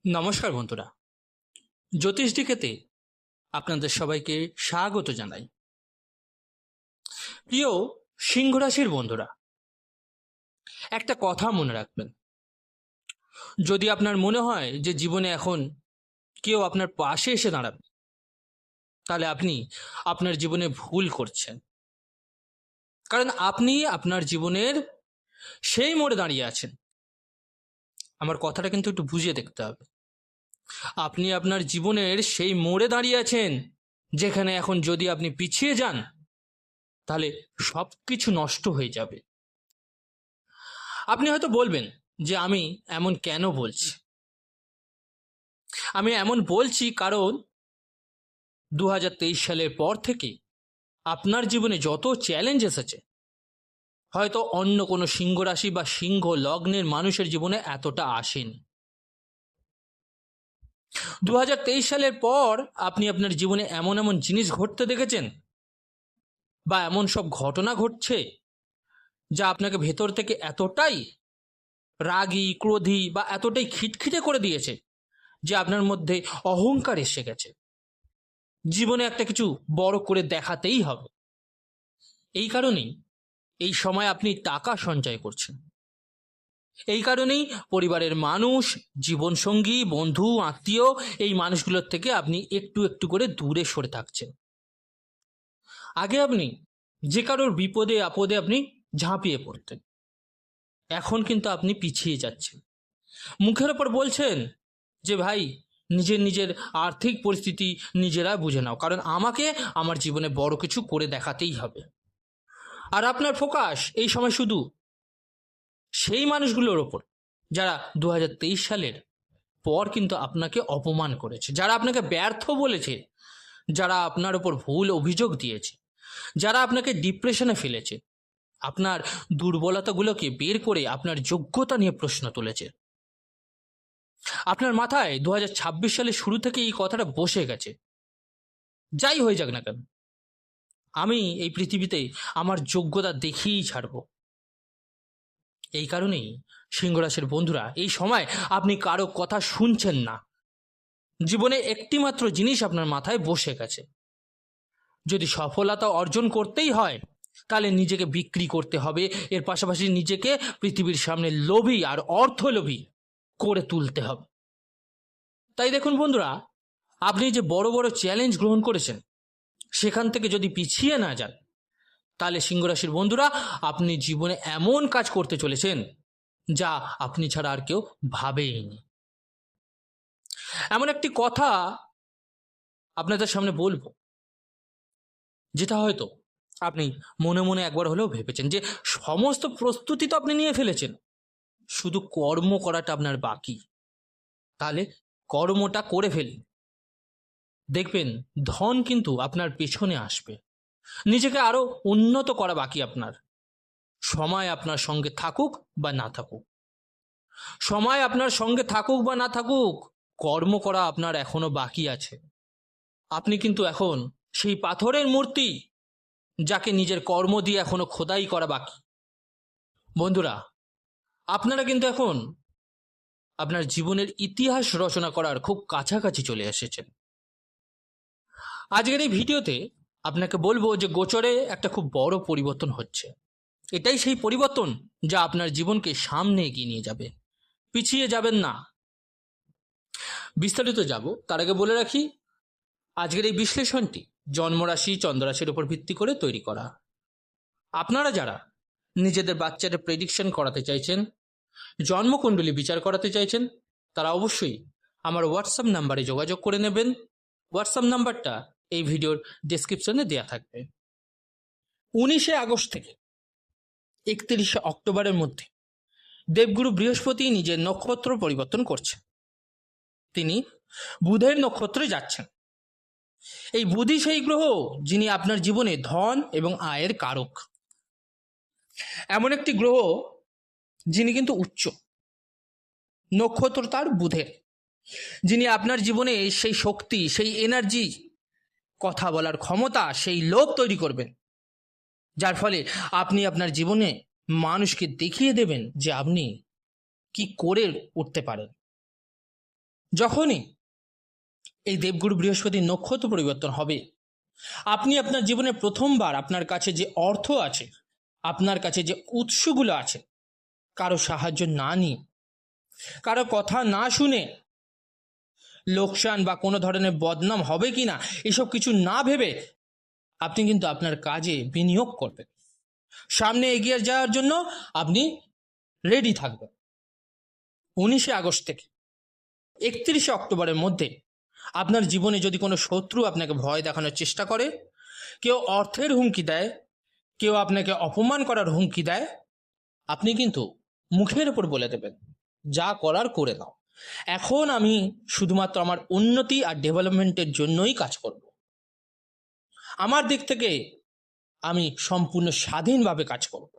নমস্কার বন্ধুরা, জ্যোতিষ ডিকেতে আপনাদের সবাইকে স্বাগত জানাই। প্রিয় সিংহ রাশির বন্ধুরা, একটা কথা মনে রাখবেন। যদি আপনার মনে হয় যে জীবনে এখন কেউ আপনার পাশে এসে দাঁড়াবে, তাহলে আপনি আপনার জীবনে ভুল করছেন। কারণ আপনি আপনার জীবনের সেই মোড়ে দাঁড়িয়ে আছেন। আমার কথাটা কিন্তু একটু বুঝিয়ে দেখতে হবে। আপনি আপনার জীবনের সেই মোড়ে দাঁড়িয়ে আছেন যেখানে এখন যদি আপনি পিছিয়ে যান তাহলে সব কিছু নষ্ট হয়ে যাবে। আপনি হয়তো বলবেন যে আমি এমন কেন বলছি। আমি এমন বলছি কারণ 2023 সালের পর থেকে আপনার জীবনে যত চ্যালেঞ্জ এসেছে, হয়তো অন্য কোনো সিংহ রাশি বা সিংহ লগ্নের মানুষের জীবনে এতটা আসেনি। 2023 সালের পর আপনি আপনার জীবনে এমন এমন জিনিস ঘটতে দেখেছেন বা এমন সব ঘটনা ঘটছে যা আপনাকে ভেতর থেকে এতটাই রাগী, ক্রোধী বা এতটাই খিটখিটে করে দিয়েছে যে আপনার মধ্যে অহংকার এসে গেছে। জীবনে একটা কিছু বড় করে দেখাতেই হবে। এই কারণেই এই সময় আপনি টাকা সঞ্চয় করছেন। এই কারণেই পরিবারের মানুষ, জীবনসঙ্গী, বন্ধু, আত্মীয়, এই মানুষগুলোর থেকে আপনি একটু একটু করে দূরে সরে থাকছেন। আগে আপনি যে কারোর বিপদে আপদে আপনি ঝাঁপিয়ে পড়তেন, এখন কিন্তু আপনি পিছিয়ে যাচ্ছেন। মুখের ওপর বলছেন যে ভাই, নিজের নিজের আর্থিক পরিস্থিতি নিজেরা বুঝে নাও, কারণ আমাকে আমার জীবনে বড় কিছু করে দেখাতেই হবে। আর আপনার ফোকাস এই সময় শুধু সেই মানুষগুলোর ওপর যারা 2023 সালের পর কিন্তু আপনাকে অপমান করেছে, যারা আপনাকে ব্যর্থ বলেছে, যারা আপনার ওপর ভুল অভিযোগ দিয়েছে, যারা আপনাকে ডিপ্রেশনে ফেলেছে, আপনার দুর্বলতাগুলোকে বের করে আপনার যোগ্যতা নিয়ে প্রশ্ন তুলেছে। আপনার মাথায় 2026 সালের শুরু থেকে এই কথাটা বসে গেছে, যাই হয়ে যাক না কেন আমি এই পৃথিবীতে আমার যোগ্যতা দেখিয়েই ছাড়ব। এই কারণেই সিংহ রাশির বন্ধুরা, এই সময় আপনি কারো কথা শুনছেন না। জীবনে একটি মাত্র জিনিস আপনার মাথায় বসে গেছে, যদি সফলতা অর্জন করতেই হয় তাহলে নিজেকে বিক্রি করতে হবে, এর পাশাপাশি নিজেকে পৃথিবীর সামনে লোভী আর অর্থলোভী করে তুলতে হবে। তাই দেখুন বন্ধুরা, আপনি যে বড় বড় চ্যালেঞ্জ গ্রহণ করেছেন সেখান থেকে যদি পিছিয়ে না যান, তাহলে সিংহ রাশির বন্ধুরা আপনি জীবনে এমন কাজ করতে চলেছেন যা আপনি ছাড়া আর কেউ ভাবেইনি। এমন একটি কথা আপনাদের সামনে বলবো যেটা হয়তো আপনি মনে মনে একবার হলেও ভেবেছেন, যে সমস্ত প্রস্তুতি তো আপনি নিয়ে ফেলেছেন, শুধু কর্ম করাটা আপনার বাকি। তাহলে কর্মটা করে ফেলুন, দেখবেন ধন কিন্তু আপনার পেছনে আসবে। নিজেকে আরো উন্নত করা বাকি আপনার। সময় আপনার সঙ্গে থাকুক বা না থাকুক, সময় আপনার সঙ্গে থাকুক বা না থাকুক, কর্ম করা আপনার এখনো বাকি আছে। আপনি কিন্তু এখন সেই পাথরের মূর্তি যাকে নিজের কর্ম দিয়ে এখনো খোদাই করা বাকি। বন্ধুরা, আপনারা কিন্তু এখন আপনার জীবনের ইতিহাস রচনা করার খুব কাছাকাছি চলে এসেছেন। আজকের এই ভিডিওতে আপনাকে বলবো যে গোচরে একটা খুব বড় পরিবর্তন হচ্ছে। এটাই সেই পরিবর্তন যা আপনার জীবনকে সামনে এগিয়ে নিয়ে যাবে, পিছিয়ে যাবেন না। বিস্তারিত যাব তার আগে বলে রাখি, আজকের এই বিশ্লেষণটি জন্মরাশি, চন্দ্ররাশির উপর ভিত্তি করে তৈরি করা। আপনারা যারা নিজেদের বাচ্চাদের প্রেডিকশন করাতে চাইছেন, জন্মকুণ্ডলী বিচার করাতে চাইছেন, তারা অবশ্যই আমার হোয়াটসঅ্যাপ নাম্বারে যোগাযোগ করে নেবেন। হোয়াটসঅ্যাপ নাম্বারটা এই ভিডিওর ডেসক্রিপশনে দেওয়া থাকবে। 19শে আগস্ট থেকে 31শে অক্টোবরের মধ্যে দেবগুরু বৃহস্পতি নিজের নক্ষত্র পরিবর্তন করছে। তিনি বুধের নক্ষত্রে যাচ্ছেন। এই বুধই সেই গ্রহ যিনি আপনার জীবনে ধন এবং আয়ের কারক। এমন একটি গ্রহ যিনি কিন্তু উচ্চ নক্ষত্র তার বুধের, যিনি আপনার জীবনে সেই শক্তি, সেই এনার্জি, কথা বলার ক্ষমতা, সেই লোভ তৈরি করবেন, যার ফলে আপনি আপনার জীবনে মানুষকে দেখিয়ে দেবেন যে আপনি কি করে উঠতে পারেন। যখনই এই দেবগুরু বৃহস্পতির নক্ষত্র পরিবর্তন হবে, আপনি আপনার জীবনে প্রথমবার আপনার কাছে যে অর্থ আছে, আপনার কাছে যে উৎসগুলো আছে, কারো সাহায্য না নিয়ে, কারো কথা না শুনে, লোকসান বা কোনো ধরনের বদনাম হবে কিনা এসব কিছু না ভেবে আপনি কিন্তু আপনার কাজে বিনিয়োগ করবেন। সামনে এগিয়ে যাওয়ার জন্য আপনি রেডি থাকবেন। 19শে আগস্ট থেকে 31শে অক্টোবরের মধ্যে আপনার জীবনে যদি কোনো শত্রু আপনাকে ভয় দেখানোর চেষ্টা করে, কেউ অর্থের হুমকি দেয়, কেউ আপনাকে অপমান করার হুমকি দেয়, আপনি কিন্তু মুখের উপর বলে দেবেন, যা করার করে দাও, এখন আমি শুধুমাত্র আমার উন্নতি আর ডেভেলপমেন্টের জন্যই কাজ করব। আমার দিক থেকে আমি সম্পূর্ণ স্বাধীনভাবে কাজ করব,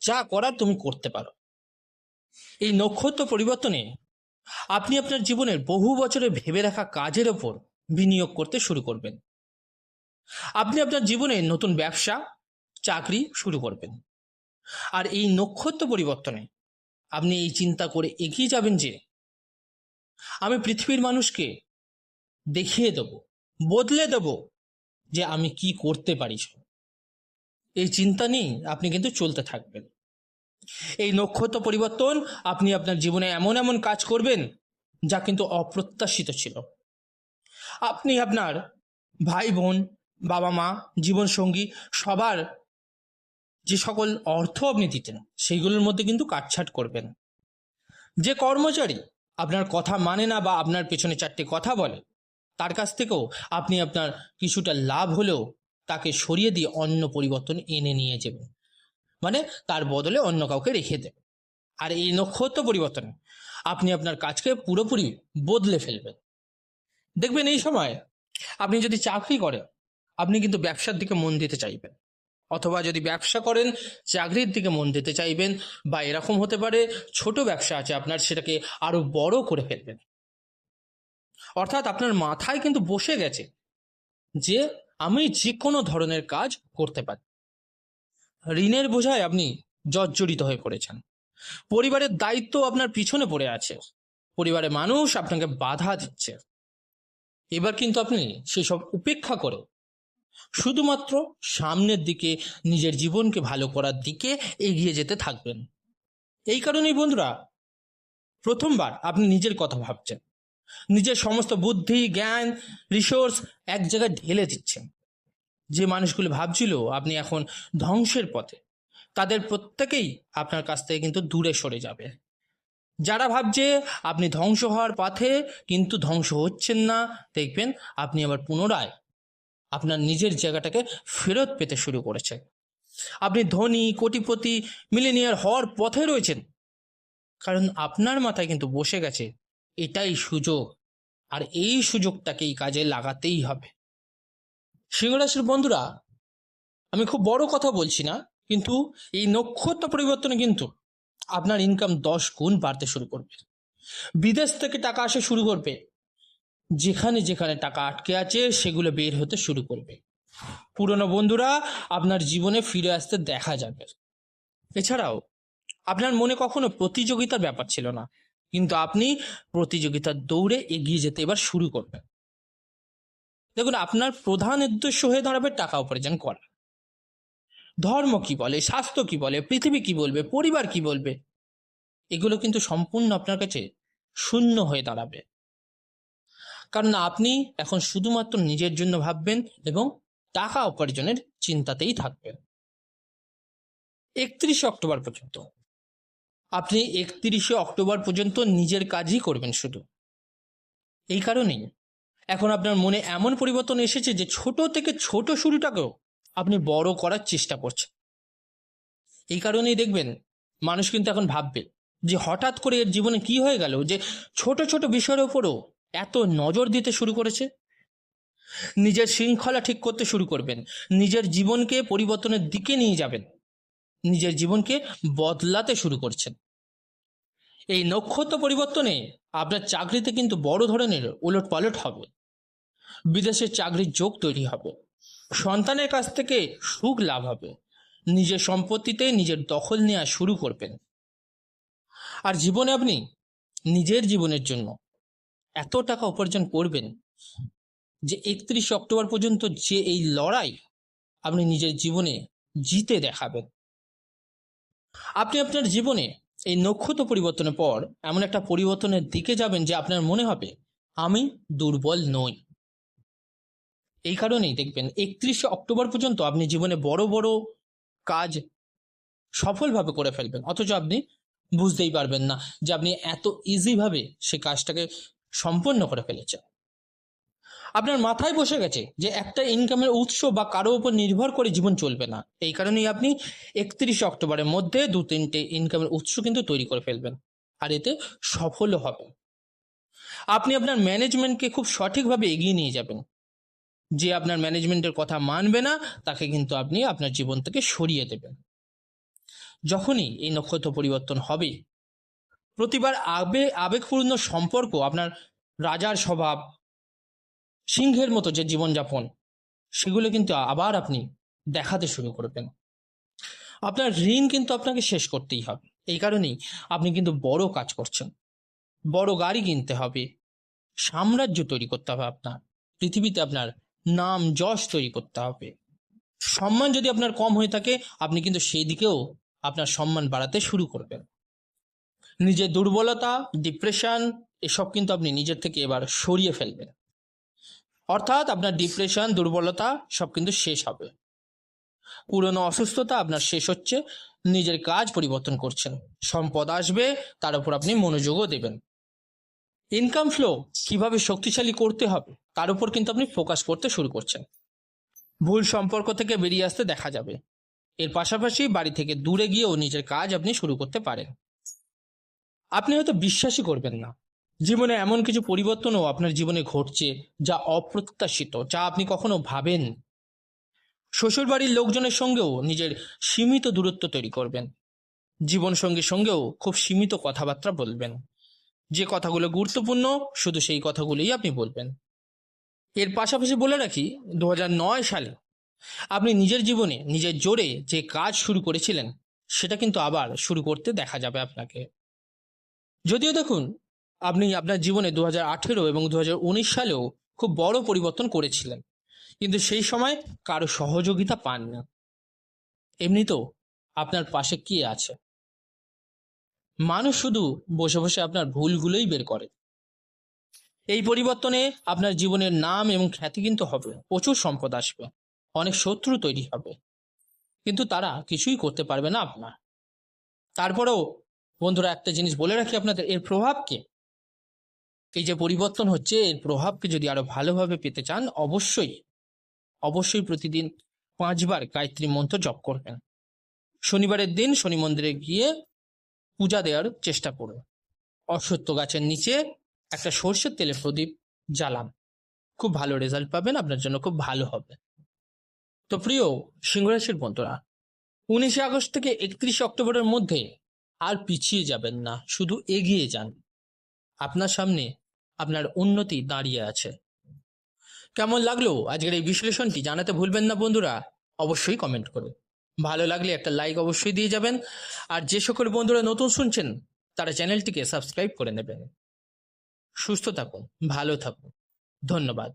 যা করার তুমি করতে পারো। এই নক্ষত্র পরিবর্তনে আপনি আপনার জীবনের বহু বছরে ভেবে রাখা কাজের ওপর বিনিয়োগ করতে শুরু করবেন। আপনি আপনার জীবনে নতুন ব্যবসা, চাকরি শুরু করবেন। আর এই নক্ষত্র পরিবর্তনে আপনি এই চিন্তা করে এগিয়ে যাবেন যে আমি পৃথিবীর মানুষকে দেখিয়ে দেব, বদলে দেব যে আমি কি করতে পারি। এই চিন্তা নিয়ে আপনি কিন্তু চলতে থাকবেন। এই নক্ষত্র পরিবর্তন আপনি আপনার জীবনে এমন এমন কাজ করবেন যা কিন্তু অপ্রত্যাশিত ছিল। আপনি আপনার ভাই বোন, বাবা মা, জীবনসঙ্গী সবার যে সকল অর্থ আপনি দিতেন সেইগুলোর মধ্যে কিন্তু কাটছাট করবেন। যে কর্মচারী আপনার কথা মানে না বা আপনার পেছনে চারটে কথা বলে, তার কাছ থেকেও আপনি আপনার কিছুটা লাভ হলেও তাকে সরিয়ে দিয়ে অন্য পরিবর্তন এনে নিয়ে যাবেন, মানে তার বদলে অন্য কাউকে রেখে দেবেন। আর এই নক্ষত্র পরিবর্তনে আপনি আপনার কাজকে পুরোপুরি বদলে ফেলবেন। দেখবেন এই সময় আপনি যদি চাকরি করেন, আপনি কিন্তু ব্যবসার দিকে মন দিতে চাইবেন, অথবা যদি ব্যবসা করেন চাকরির দিকে মন দিতে চাইবেন, বা এরকম হতে পারে ছোট ব্যবসা আছে আপনার, সেটাকে আরো বড় করে ফেলবেন। অর্থাৎ আপনার মাথায় কিন্তু বসে গেছে যে আমি যে কোনো ধরনের কাজ করতে পারি। ঋণের বোঝায় আপনি জর্জরিত হয়ে পড়েছেন, পরিবারের দায়িত্ব আপনার পিছনে পড়ে আছে, পরিবারের মানুষ আপনাকে বাধা দিচ্ছে। এবার কিন্তু আপনি সেসব উপেক্ষা করে শুধুমাত্র সামনের দিকে, নিজের জীবনকে ভালো করার দিকে এগিয়ে যেতে থাকবেন। এই কারণেই বন্ধুরা, প্রথমবার আপনি নিজের কথা ভাবছেন, নিজের সমস্ত বুদ্ধি, জ্ঞান, রিসোর্স এক জায়গায় ঢেলে দিচ্ছেন। যে মানুষগুলো ভাবছিল আপনি এখন ধ্বংসের পথে, তাদের প্রত্যেকেই আপনার কাছ থেকে কিন্তু দূরে সরে যাবে। যারা ভাবছে আপনি ধ্বংস হওয়ার পথে কিন্তু ধ্বংস হচ্ছেন না, দেখবেন আপনি আবার পুনরায় আপনার নিজের জায়গাটাকে ফেরত পেতে শুরু করেছে। আপনি ধনী, কোটিপতি, মিলিনিয়ার হওয়ার পথে রয়েছেন, কারণ আপনার মাথায় কিন্তু বসে গেছে এটাই সুযোগ, আর এই সুযোগটাকেই কাজে লাগাতেই হবে। সিংহ রাশির বন্ধুরা, আমি খুব বড় কথা বলছি না, কিন্তু এই নক্ষত্র পরিবর্তনে কিন্তু আপনার ইনকাম 10 গুণ বাড়তে শুরু করবে। বিদেশ থেকে টাকা আসা শুরু করবে, যেখানে যেখানে টাকা আটকে আছে সেগুলো বের হতে শুরু করবে। পুরনো বন্ধুরা আপনার জীবনে ফিরে আসতে দেখা যাবে। এছাড়াও আপনার মনে কখনো প্রতিযোগিতার ব্যাপার ছিল না, কিন্তু আপনি প্রতিযোগিতার দৌড়ে এগিয়ে যেতে এবার শুরু করবেন। দেখুন, আপনার প্রধান উদ্দেশ্য হয়ে দাঁড়াবে টাকা উপার্জন করা। ধর্ম কি বলে, স্বাস্থ্য কি বলে, পৃথিবী কি বলবে, পরিবার কি বলবে, এগুলো কিন্তু সম্পূর্ণ আপনার কাছে শূন্য হয়ে দাঁড়াবে। কারণ আপনি এখন শুধুমাত্র নিজের জন্য ভাববেন এবং টাকা উপার্জনের চিন্তাতেই থাকবেন। 31শে অক্টোবর পর্যন্ত আপনি 31শে অক্টোবর পর্যন্ত নিজের কাজই করবেন শুধু। এই কারণেই এখন আপনার মনে এমন পরিবর্তন এসেছে যে ছোট থেকে ছোট শুরুটাকেও আপনি বড় করার চেষ্টা করছেন। এই কারণেই দেখবেন মানুষ কিন্তু এখন ভাববে যে হঠাৎ করে এর জীবনে কি হয়ে গেল যে ছোট ছোট বিষয়ের উপরও এত নজর দিতে শুরু করেছে। নিজের শৃঙ্খলা ঠিক করতে শুরু করবেন, নিজের জীবনকে পরিবর্তনের দিকে নিয়ে যাবেন, নিজের জীবনকে বদলাতে শুরু করছেন। এই নক্ষত্র পরিবর্তনে আপনার চাকরিতে কিন্তু বড় ধরনের ওলটপালট হবে, বিদেশের চাকরির যোগ তৈরি হবে, সন্তানের কাছ থেকে সুখ লাভ হবে, নিজের সম্পত্তিতে নিজের দখল নেওয়া শুরু করবেন। আর জীবনে আপনি নিজের জীবনের জন্য এত টাকা উপার্জন করবেন যে 31 অক্টোবর পর্যন্ত যে এই লড়াই আপনি নিজের জীবনে জিতে দেখাবেন। আপনি আপনার জীবনে এই নক্ষত্র পরিবর্তনের পর এমন একটা পরিবর্তনের দিকে যাবেন যে আপনার মনে হবে আমি দুর্বল নই। এই কারণেই দেখবেন 31 অক্টোবর পর্যন্ত আপনি জীবনে বড় বড় কাজ সফলভাবে করে ফেলবেন, অথচ আপনি বুঝতেই পারবেন না যে আপনি এত ইজিভাবে সে কাজটাকে সম্পন্ন করে ফেলেছেন। আপনার মাথায় বসে গেছে যে একটা ইনকামের উৎস বা কারো উপর নির্ভর করে জীবন চলবে না। এই কারণেই আপনি 31 অক্টোবরের মধ্যে 2-3টে ইনকামের উৎস কিন্তু তৈরি করে ফেলবেন, আর এতে সফলও হবেন। আপনি আপনার ম্যানেজমেন্টকে খুব সঠিকভাবে এগিয়ে নিয়ে যাবেন। যে আপনার ম্যানেজমেন্টের কথা মানবে না তাকে কিন্তু আপনি আপনার জীবন থেকে সরিয়ে দেবেন। যখনই এই নক্ষত্র পরিবর্তন হবে, প্রতিবার আবেগপূর্ণ সম্পর্ক, আপনার রাজার স্বভাব, সিংহের মতো যে জীবনযাপন, সেগুলো কিন্তু আবার আপনি দেখাতে শুরু করবেন। আপনার ঋণ কিন্তু আপনাকে শেষ করতেই হবে। এই কারণেই আপনি কিন্তু বড় কাজ করছেন। বড় গাড়ি কিনতে হবে, সাম্রাজ্য তৈরি করতে হবে, আপনার পৃথিবীতে আপনার নাম যশ তৈরি করতে হবে। সম্মান যদি আপনার কম হয়ে থাকে, আপনি কিন্তু সেই দিকেও আপনার সম্মান বাড়াতে শুরু করবেন। নিজের দুর্বলতা, ডিপ্রেশন, এসব কিন্তু আপনি নিজের থেকে এবার সরিয়ে ফেলবেন। অর্থাৎ আপনার ডিপ্রেশন, দুর্বলতা সব কিন্তু শেষ হবে। পুরনো অসুস্থতা আপনার শেষ হচ্ছে, নিজের কাজ পরিবর্তন করছেন, সম্পদ আসবে, তার উপর আপনি মনোযোগও দেবেন। ইনকাম ফ্লো কিভাবে শক্তিশালী করতে হবে তার উপর কিন্তু আপনি ফোকাস করতে শুরু করছেন। ভুল সম্পর্ক থেকে বেরিয়ে আসতে দেখা যাবে। এর পাশাপাশি বাড়ি থেকে দূরে গিয়েও নিজের কাজ আপনি শুরু করতে পারেন। আপনি হয়তো বিশ্বাসই করবেন না, জীবনে এমন কিছু পরিবর্তনও আপনার জীবনে ঘটছে যা অপ্রত্যাশিত, যা আপনি কখনো ভাবেন। শ্বশুরবাড়ির লোকজনের সঙ্গেও নিজের সীমিত দূরত্ব তৈরি করবেন। জীবনসঙ্গীর সঙ্গেও খুব সীমিত কথাবার্তা বলবেন। যে কথাগুলো গুরুত্বপূর্ণ শুধু সেই কথাগুলোই আপনি বলবেন। এর পাশাপাশি বলে রাখি, 2009 সালে আপনি নিজের জীবনে নিজের জোরে যে কাজ শুরু করেছিলেন সেটা কিন্তু আবার শুরু করতে দেখা যাবে আপনাকে। যদিও দেখুন, আপনি আপনার জীবনে 2018 এবং 2019 সালেও খুব বড় পরিবর্তন করেছিলেন, কিন্তু সেই সময় কারো সহযোগিতা পাননি। এমনিতেও আপনার পাশে কে আছে? মানুষ শুধু বসে বসে আপনার ভুলগুলোই বের করে। এই পরিবর্তনে আপনার জীবনের নাম এবং খ্যাতি কিন্তু হবে, প্রচুর সম্পদ আসবে, অনেক শত্রু তৈরি হবে, কিন্তু তারা কিছুই করতে পারবে না আপনার। তারপরেও বন্ধুরা, একটা জিনিস বলে রাখি আপনাদের, এর প্রভাবকে, এই যে পরিবর্তন হচ্ছে এর প্রভাবকে যদি আরো ভালোভাবে পেতে চান, অবশ্যই প্রতিদিন 5 বার গায়ত্রী মন্ত্র জপ করবেন। শনিবারের দিন শনি মন্দিরে গিয়ে পূজা দেওয়ার চেষ্টা করুন। অশ্বত্থ গাছের নিচে একটা সর্ষের তেলের প্রদীপ জ্বালান, খুব ভালো রেজাল্ট পাবেন, আপনার জন্য খুব ভালো হবে। তো প্রিয় সিংহ রাশির বন্ধুরা, 19 আগস্ট থেকে 31 অক্টোবরের মধ্যে আর পিছিয়ে যাবেন না, শুধু এগিয়ে যান। আপনার সামনে আপনার উন্নতি দাঁড়িয়ে আছে। কেমন লাগলো আজকের এই বিশ্লেষণটি জানাতে ভুলবেন না বন্ধুরা, অবশ্যই কমেন্ট করুন। ভালো লাগলে একটা লাইক অবশ্যই দিয়ে যাবেন। আর যে সকল বন্ধুরা নতুন শুনছেন তারা চ্যানেলটিকে সাবস্ক্রাইব করে নেবেন। সুস্থ থাকুন, ভালো থাকুন, ধন্যবাদ।